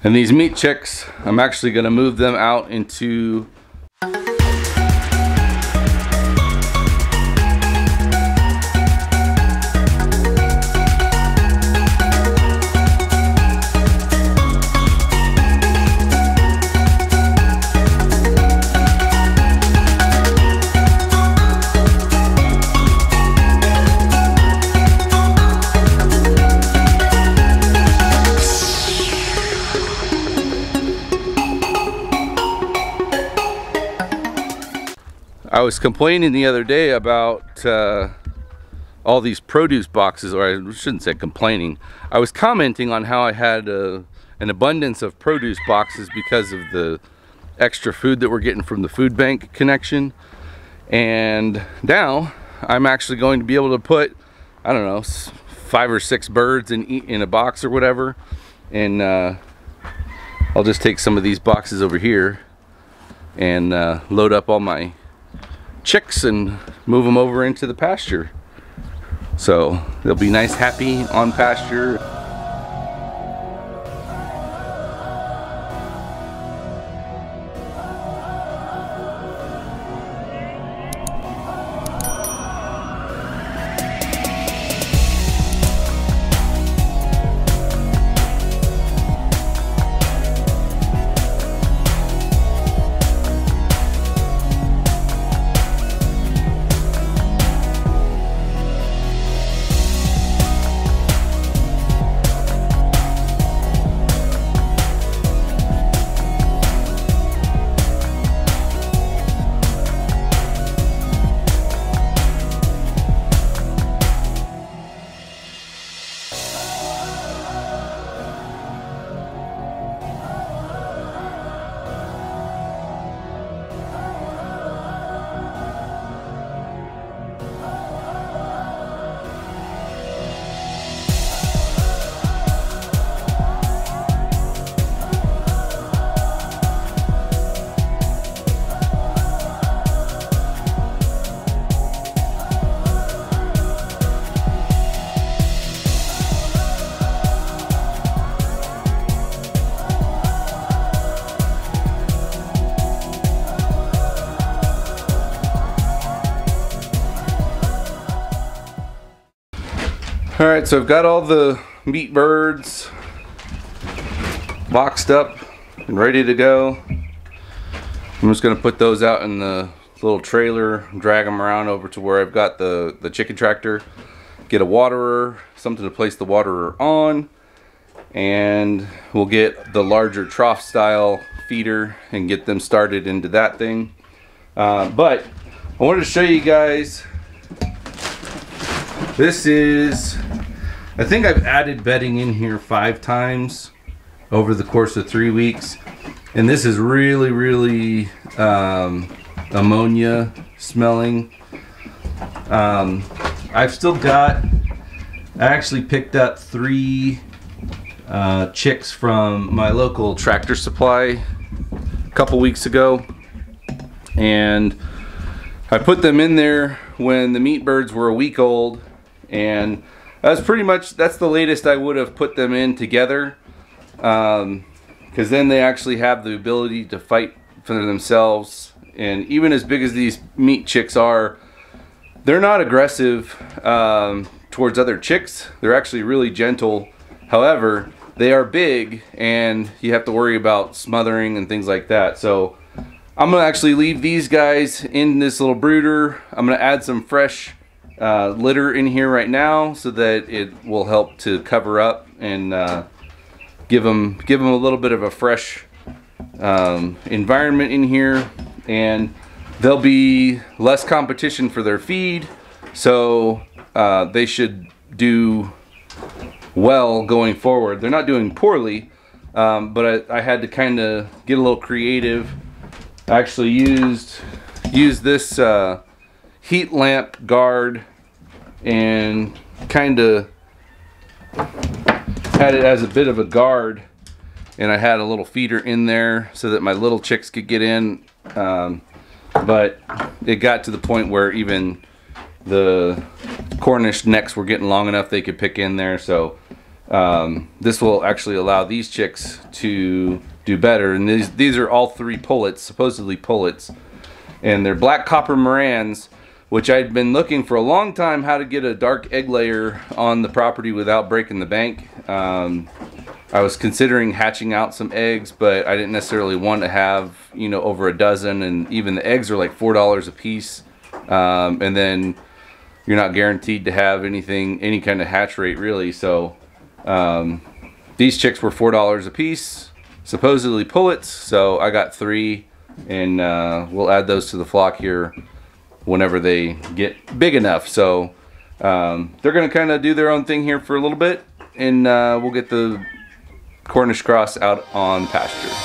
And these meat chicks, I'm actually going to move them out into I was complaining the other day about all these produce boxes, or I shouldn't say complaining. I was commenting on how I had an abundance of produce boxes because of the extra food that we're getting from the food bank connection. And now I'm actually going to be able to put, I don't know, 5 or 6 birds in a box or whatever. And I'll just take some of these boxes over here and load up all my chicks and move them over into the pasture, so they'll be nice, happy on pasture. Alright, so I've got all the meat birds boxed up and ready to go. I'm just going to put those out in the little trailer, drag them around over to where I've got the chicken tractor, get a waterer, something to place the waterer on, and we'll get the larger trough style feeder and get them started into that thing. But I wanted to show you guys, this is, I think I've added bedding in here 5 times over the course of 3 weeks, and this is really ammonia smelling. I've still got, I actually picked up 3 chicks from my local Tractor Supply a couple weeks ago, and I put them in there when the meat birds were a week old, and that's pretty much, that's the latest I would have put them in together, because then they actually have the ability to fight for themselves. And even as big as these meat chicks are, they're not aggressive towards other chicks. They're actually really gentle. However, they are big and you have to worry about smothering and things like that. So I'm gonna actually leave these guys in this little brooder. I'm gonna add some fresh litter in here right now so that it will help to cover up and give them a little bit of a fresh environment in here, and there'll be less competition for their feed, so they should do well going forward. They're not doing poorly, but I had to kind of get a little creative. I actually used this heat lamp guard and kind of had it as a bit of a guard, and I had a little feeder in there so that my little chicks could get in, but it got to the point where even the Cornish necks were getting long enough they could pick in there. So this will actually allow these chicks to do better. And these are all 3 pullets, supposedly pullets, and they're black copper Morans, which I'd been looking for a long time how to get a dark egg layer on the property without breaking the bank. I was considering hatching out some eggs, but I didn't necessarily want to have, you know, over a dozen, and even the eggs are like $4 a piece. And then you're not guaranteed to have anything, any kind of hatch rate really. So these chicks were $4 a piece, supposedly pullets. So I got 3, and we'll add those to the flock here whenever they get big enough. So they're gonna kind of do their own thing here for a little bit, and we'll get the Cornish cross out on pasture.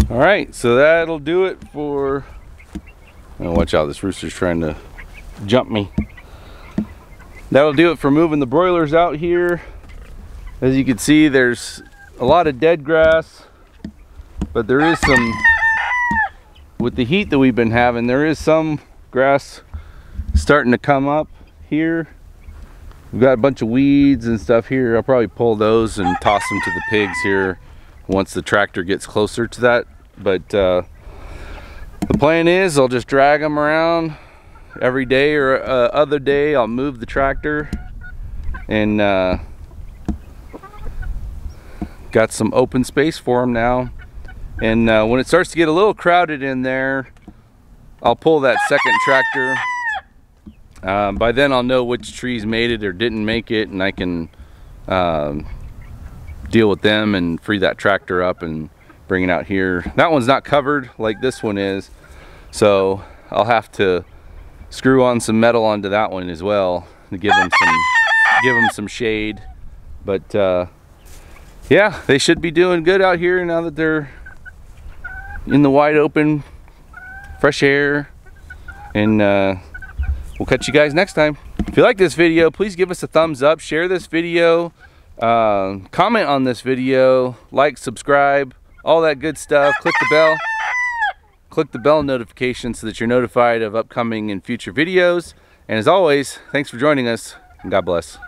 All right, so that'll do it for, oh, watch out, this rooster's trying to jump me. That'll do it for moving the broilers out here. As you can see, there's a lot of dead grass, but there is some, with the heat that we've been having, there is some grass starting to come up here. We've got a bunch of weeds and stuff here. I'll probably pull those and toss them to the pigs here once the tractor gets closer to that. But the plan is I'll just drag them around every day, or other day I'll move the tractor, and got some open space for them now. And when it starts to get a little crowded in there, I'll pull that second tractor. By then I'll know which trees made it or didn't make it, and I can deal with them and free that tractor up and bring it out here. That one's not covered like this one is, so I'll have to screw on some metal onto that one as well to give them some shade. But yeah, they should be doing good out here now that they're in the wide open, fresh air. And we'll catch you guys next time. If you like this video, please give us a thumbs up, share this video, Comment on this video, like, subscribe, all that good stuff. Click the bell. Click the bell notification so that you're notified of upcoming and future videos. And as always, thanks for joining us, and God bless.